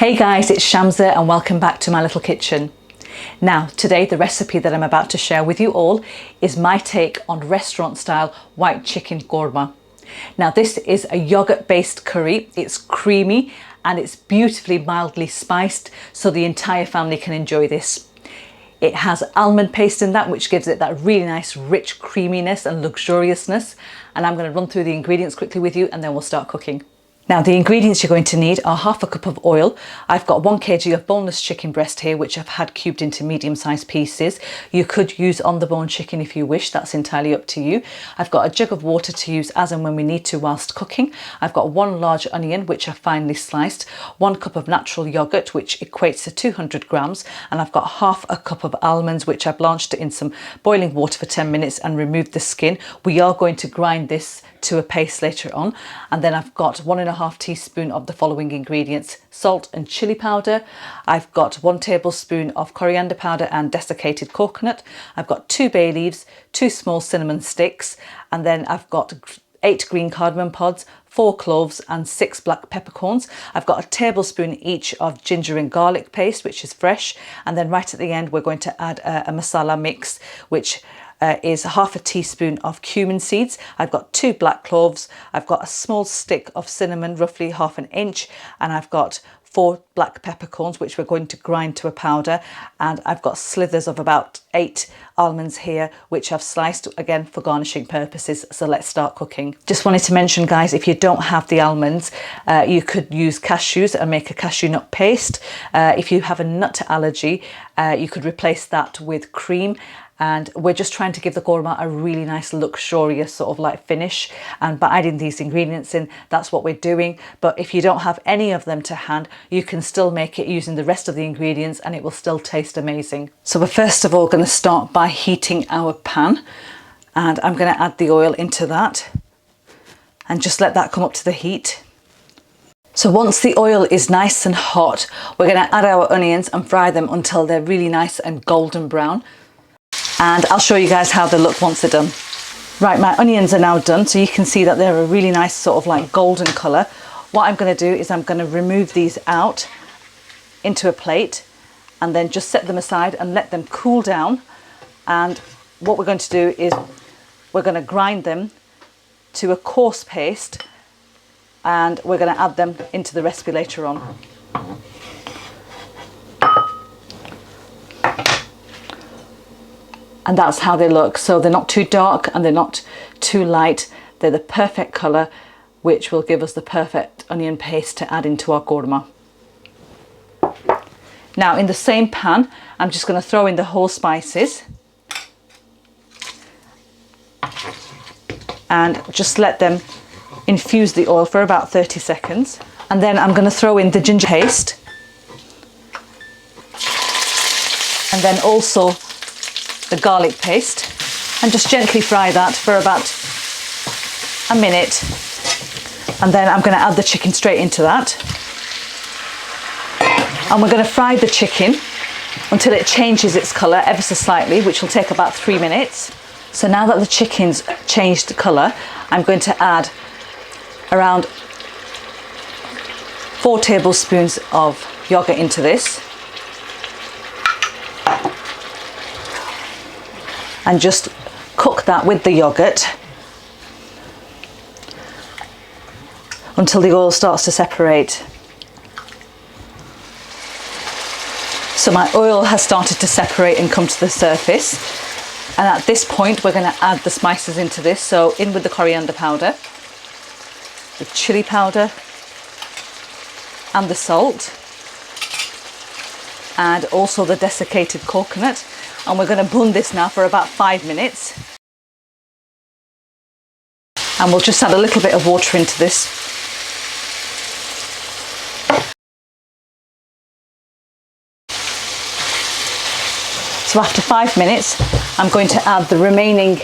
Hey guys, it's Shamsa and welcome back to my little kitchen. Now today the recipe that I'm about to share with you all is my take on restaurant style white chicken korma. Now this is a yogurt based curry. It's creamy and it's beautifully mildly spiced so the entire family can enjoy this. It has almond paste in that, which gives it that really nice rich creaminess and luxuriousness. And I'm going to run through the ingredients quickly with you and then we'll start cooking. Now the ingredients you're going to need are half a cup of oil. I've got 1 kg of boneless chicken breast here, which I've had cubed into medium-sized pieces. You could use on the bone chicken if you wish, that's entirely up to you. I've got a jug of water to use as and when we need to whilst cooking. I've got 1 large onion, which I've finely sliced, 1 cup of natural yoghurt, which equates to 200 grams, and I've got half a cup of almonds, which I blanched in some boiling water for 10 minutes and removed the skin. We are going to grind this to a paste later on. And then I've got 1.5 teaspoons of the following ingredients: salt and chili powder. I've got 1 tablespoon of coriander powder and desiccated coconut. I've got 2 bay leaves, 2 small cinnamon sticks, and then I've got 8 green cardamom pods, 4 cloves and 6 black peppercorns. I've got a tablespoon each of ginger and garlic paste, which is fresh. And then right at the end, we're going to add a masala mix, which is half a teaspoon of cumin seeds. I've got 2 black cloves. I've got a small stick of cinnamon, roughly 1/2 inch, and I've got 4 black peppercorns, which we're going to grind to a powder. And I've got slithers of about 8 almonds here, which I've sliced again for garnishing purposes. So let's start cooking. Just wanted to mention, guys, if you don't have the almonds, you could use cashews and make a cashew nut paste. If you have a nut allergy, you could replace that with cream. And we're just trying to give the korma a really nice luxurious sort of like finish, and by adding these ingredients in, that's what we're doing. But if you don't have any of them to hand, you can still make it using the rest of the ingredients and it will still taste amazing. So we're first of all going to start by heating our pan, and I'm going to add the oil into that and just let that come up to the heat. So once the oil is nice and hot, we're going to add our onions and fry them until they're really nice and golden brown. And I'll show you guys how they look once they're done. Right, my onions are now done, so you can see that they're a really nice sort of like golden colour. What I'm going to do is I'm going to remove these out into a plate and then just set them aside and let them cool down. And what we're going to do is we're going to grind them to a coarse paste, and we're going to add them into the recipe later on. And that's how they look. So they're not too dark and they're not too light. They're the perfect colour, which will give us the perfect onion paste to add into our korma. Now in the same pan, I'm just going to throw in the whole spices and just let them infuse the oil for about 30 seconds. And then I'm going to throw in the ginger paste, and then also the garlic paste, and just gently fry that for about a minute. And then I'm going to add the chicken straight into that, and we're going to fry the chicken until it changes its colour ever so slightly, which will take about 3 minutes. So now that the chicken's changed colour, I'm going to add around 4 tablespoons of yogurt into this, and just cook that with the yogurt until the oil starts to separate. So my oil has started to separate and come to the surface, and at this point we're going to add the spices into this. So in with the coriander powder, the chili powder and the salt, and also the desiccated coconut. And we're going to bun this now for about 5 minutes. And we'll just add a little bit of water into this. So after 5 minutes, I'm going to add the remaining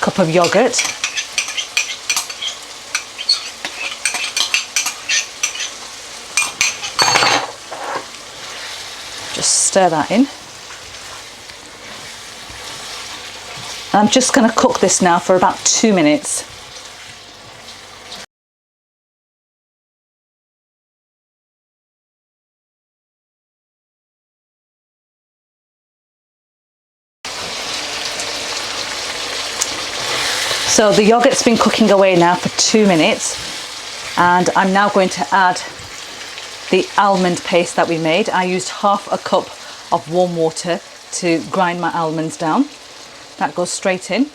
cup of yogurt. Just stir that in. I'm just going to cook this now for about 2 minutes. So the yogurt's been cooking away now for 2 minutes, and I'm now going to add the almond paste that we made. I used half a cup of warm water to grind my almonds down. That goes straight in.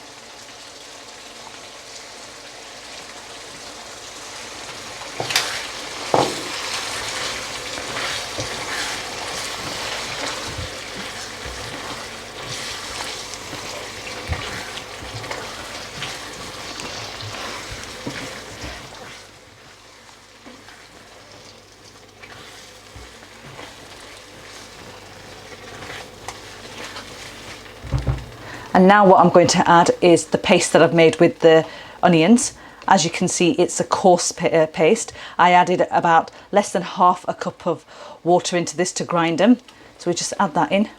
And now what I'm going to add is the paste that I've made with the onions. As you can see, it's a coarse paste. I added about less than half a cup of water into this to grind them. So we just add that in.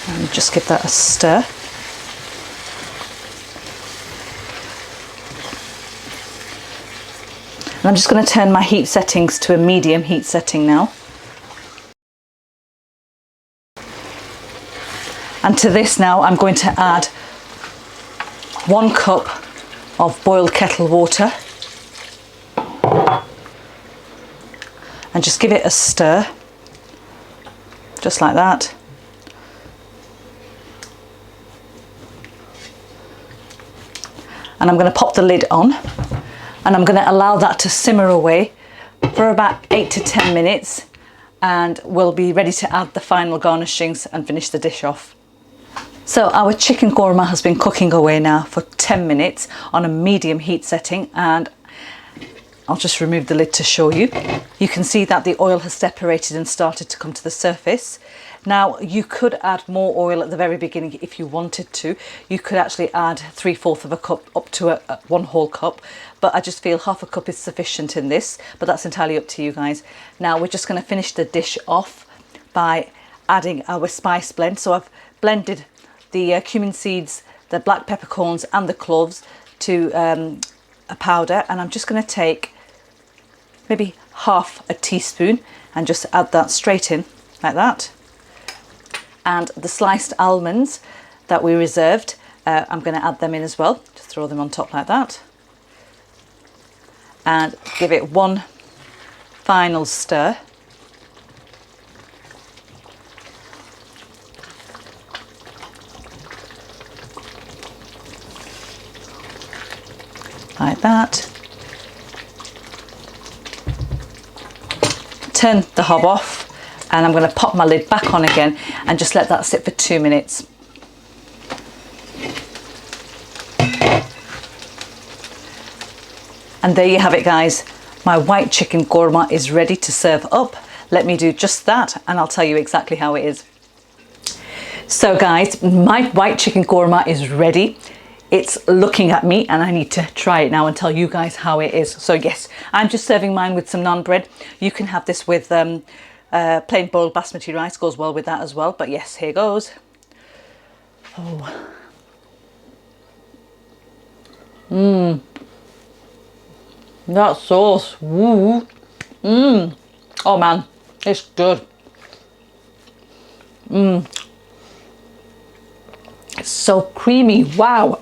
And just give that a stir. And I'm just going to turn my heat settings to a medium heat setting now. And to this now I'm going to add 1 cup of boiled kettle water. And just give it a stir, just like that. And I'm going to pop the lid on. And I'm going to allow that to simmer away for about 8 to 10 minutes, and we'll be ready to add the final garnishings and finish the dish off. So our chicken korma has been cooking away now for 10 minutes on a medium heat setting, and I'll just remove the lid to show you. You can see that the oil has separated and started to come to the surface. Now you could add more oil at the very beginning if you wanted to. You could actually add 3/4 of a cup up to 1 whole cup, but I just feel half a cup is sufficient in this, but that's entirely up to you guys. Now we're just going to finish the dish off by adding our spice blend. So I've blended the cumin seeds, the black peppercorns and the cloves to a powder, and I'm just going to take maybe half a teaspoon and just add that straight in like that. And the sliced almonds that we reserved, I'm going to add them in as well. Just throw them on top like that. And give it one final stir. Like that. Turn the hob off, and I'm going to pop my lid back on again and just let that sit for 2 minutes. And there you have it, guys. My white chicken korma is ready to serve up. Let me do just that and I'll tell you exactly how it is. So guys, my white chicken korma is ready. It's looking at me and I need to try it now and tell you guys how it is. So yes, I'm just serving mine with some naan bread. You can have this with plain boiled basmati rice, goes well with that as well. But yes, here goes. Oh. That sauce. Woo. Oh man, it's good. It's so creamy. Wow.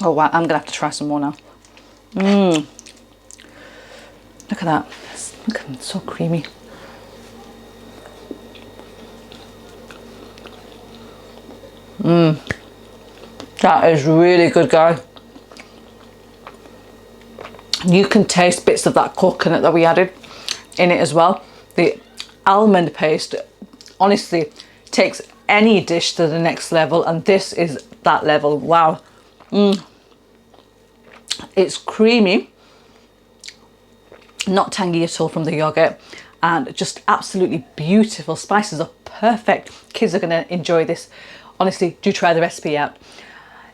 Oh wow, I'm gonna have to try some more now. Look at that. Look at it, it's so creamy. That is really good, guys. You can taste bits of that coconut that we added in it as well. The almond paste honestly takes any dish to the next level, and this is that level. Wow. It's creamy, not tangy at all from the yogurt, and just absolutely beautiful. Spices are perfect. Kids are going to enjoy this. Honestly, do try the recipe out.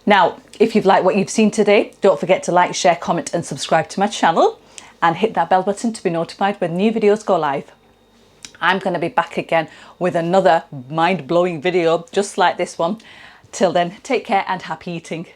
Now, if you've liked what you've seen today, don't forget to like, share, comment and subscribe to my channel, and hit that bell button to be notified when new videos go live. I'm going to be back again with another mind-blowing video just like this one. Till then, take care and happy eating.